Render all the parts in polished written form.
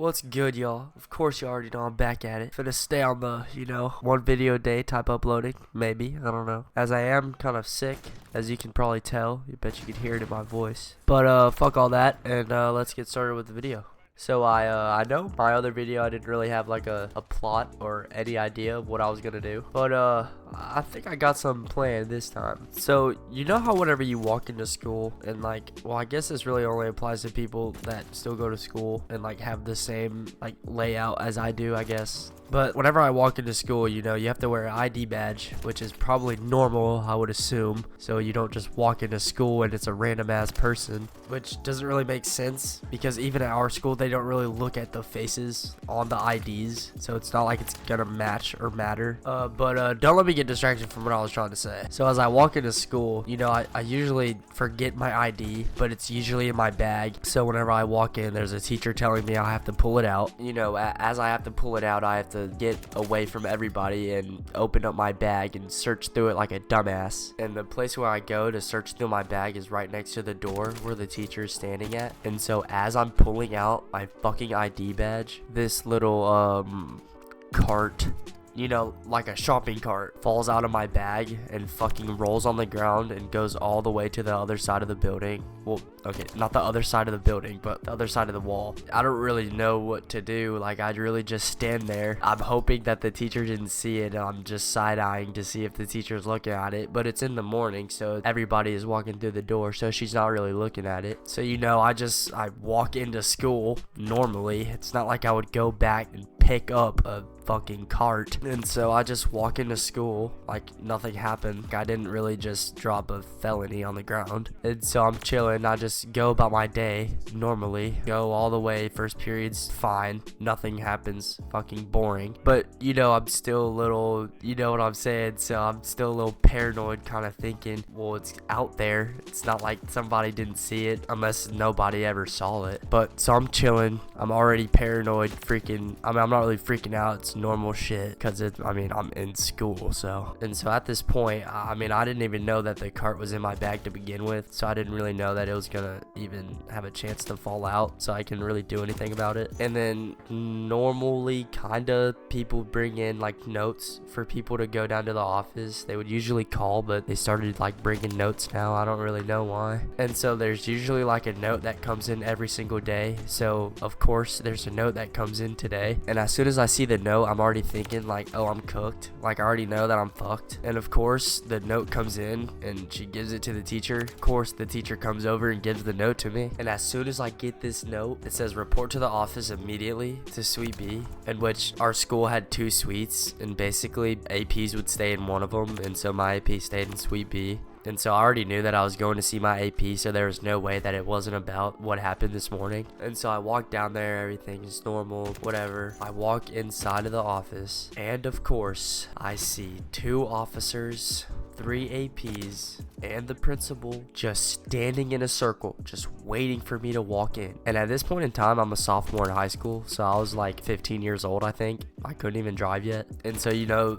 What's good, y'all? Of course you already know I'm back at it. Finna stay on the, one video a day type uploading. Maybe. I don't know. As I am kind of sick, as you can probably tell. You bet you can hear it in my voice. But, fuck all that, and, let's get started with the video. So I know my other video I didn't really have like a plot or any idea of what I was gonna do, but I think I got something planned this time. So you know how whenever you walk into school and I guess this really only applies to people that still go to school and have the same layout as I do, I guess. But whenever I walk into school, you have to wear an ID badge, which is probably normal, I would assume. So you don't just walk into school and it's a random ass person, which doesn't really make sense because even at our school, they don't really look at the faces on the IDs. So it's not like it's gonna match or matter. But don't let me get distracted from what I was trying to say. So as I walk into school, I usually forget my ID, but it's usually in my bag. So whenever I walk in, there's a teacher telling me I have to pull it out. As I have to pull it out, I have to get away from everybody and open up my bag and search through it like a dumbass. And the place where I go to search through my bag is right next to the door where the teacher is standing at. And so as I'm pulling out my fucking ID badge, this little cart, like a shopping cart, falls out of my bag and fucking rolls on the ground and goes all the way to the other side of the building. Well, okay, not the other side of the building, but the other side of the wall. I don't really know what to do. I'd really just stand there. I'm hoping that the teacher didn't see it. I'm just side-eyeing to see if the teacher's looking at it. But it's in the morning, so everybody is walking through the door, so she's not really looking at it. So, I walk into school normally. It's not like I would go back and pick up a fucking cart. And so I just walk into school like nothing happened. I didn't really just drop a felony on the ground. And so I'm chilling. I just go about my day normally. Go all the way. First period's fine. Nothing happens. Fucking boring. But, I'm still a little, you know what I'm saying? So I'm still a little paranoid, kind of thinking, well, it's out there. It's not like somebody didn't see it unless nobody ever saw it. But so I'm chilling. I'm already paranoid, I'm not really freaking out. It's normal shit because I'm in school. So at this point, I didn't even know that the cart was in my bag to begin with. So I didn't really know that it was gonna even have a chance to fall out, so I can really do anything about it. And then normally kinda people bring in notes for people to go down to the office. They would usually call, but they started bringing notes now. I don't really know why. And so there's usually a note that comes in every single day. So of course there's a note that comes in today, and as soon as I see the note, I'm already thinking oh, I'm cooked. I already know that I'm fucked. And of course the note comes in and she gives it to the teacher. Of course the teacher comes over and gives the note to me, and as soon as I get this note, it says report to the office immediately to suite B, in which our school had 2 suites, and basically APs would stay in one of them, and so my AP stayed in suite B. And so I already knew that I was going to see my AP, so there was no way that it wasn't about what happened this morning. And so I walked down there, everything's normal, whatever. I walk inside of the office, and of course, I see 2 officers, 3 APs, and the principal just standing in a circle, just waiting for me to walk in. And at this point in time, I'm a sophomore in high school, so I was 15 years old, I think. I couldn't even drive yet. And so,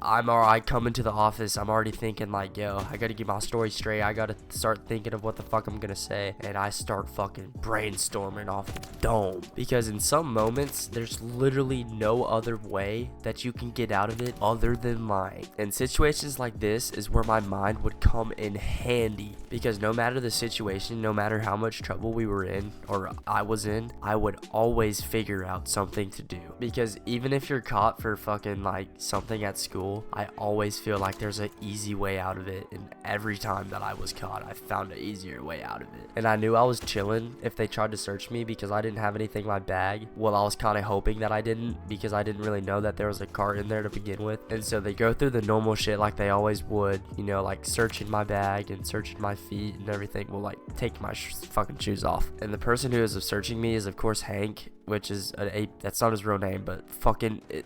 I come into the office, I'm already thinking yo, I gotta get my story straight. I gotta start thinking of what the fuck I'm gonna say. And I start fucking brainstorming off the dome. Because in some moments, there's literally no other way that you can get out of it other than lying. And situations like this is where my mind would come in handy, because no matter the situation, no matter how much trouble we were in or I was in, I would always figure out something to do. Because even if you're caught for fucking something at school, I always feel like there's an easy way out of it, and every time that I was caught, I found an easier way out of it. And I knew I was chilling if they tried to search me because I didn't have anything in my bag. Well, I was kind of hoping that I didn't, because I didn't really know that there was a cart in there to begin with. And so they go through the normal shit like they always would, searching my bag and searching my feet and everything. Well, taking my fucking shoes off. And the person who is searching me is of course Hank, which is that's not his real name, but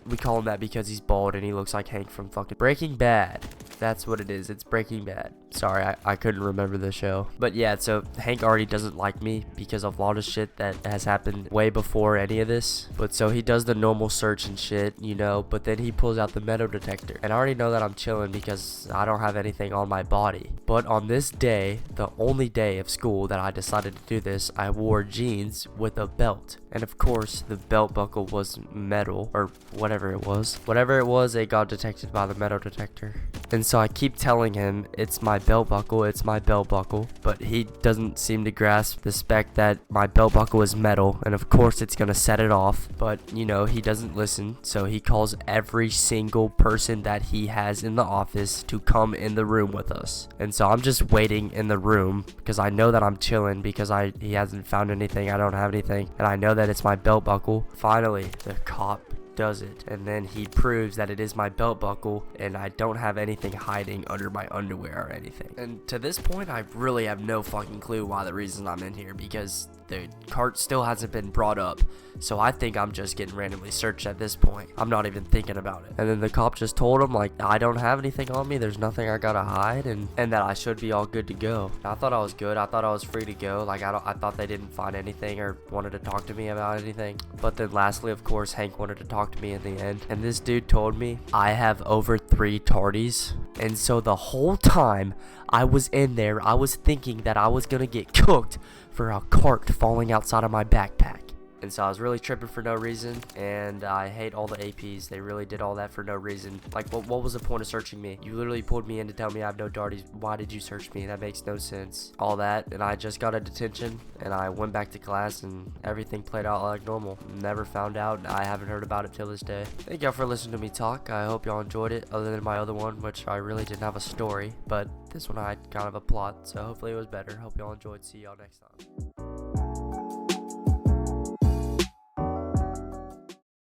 we call him that because he's bald and he looks like Hank from fucking Breaking Bad. That's what it is. It's Breaking Bad. Sorry, I couldn't remember the show. But yeah, so Hank already doesn't like me because of a lot of shit that has happened way before any of this. But so he does the normal search and shit, you know, but then he pulls out the metal detector. And I already know that I'm chilling because I don't have anything on my body. But on this day, the only day of school that I decided to do this, I wore jeans with a belt. And of course, the belt buckle was metal, or whatever it was. Whatever it was, it got detected by the metal detector. And so I keep telling him, it's my belt buckle, it's my belt buckle. But he doesn't seem to grasp the fact that my belt buckle is metal, and of course it's gonna set it off. But, you know, he doesn't listen, so he calls every single person that he has in the office to come in the room with us. And so I'm just waiting in the room, because I know that I'm chilling, because he hasn't found anything, I don't have anything, and I know that it's my belt buckle. Finally, the cop does it, and then he proves that it is my belt buckle and I don't have anything hiding under my underwear or anything. And to this point, I really have no fucking clue why the reason I'm in here, because the cart still hasn't been brought up. So I think I'm just getting randomly searched at this point. I'm not even thinking about it. And then the cop just told him, like, I don't have anything on me, there's nothing I gotta hide, and that I should be all good to go. I thought I was good. I thought I was free to go. Like, I thought they didn't find anything or wanted to talk to me about anything. But then lastly, of course, Hank wanted to talk to me in the end, and this dude told me I have over 3 tardies. And so the whole time I was in there, I was thinking that I was gonna get cooked for a cart falling outside of my backpack. And so I was really tripping for no reason, and I hate all the APs. They really did all that for no reason. Like, what was the point of searching me? You literally pulled me in to tell me I have no darties. Why did you search me? That makes no sense. All that, and I just got a detention, and I went back to class, and everything played out like normal. Never found out. I haven't heard about it till this day. Thank y'all for listening to me talk. I hope y'all enjoyed it, other than my other one, which I really didn't have a story. But this one I had kind of a plot, so hopefully it was better. Hope y'all enjoyed. See y'all next time.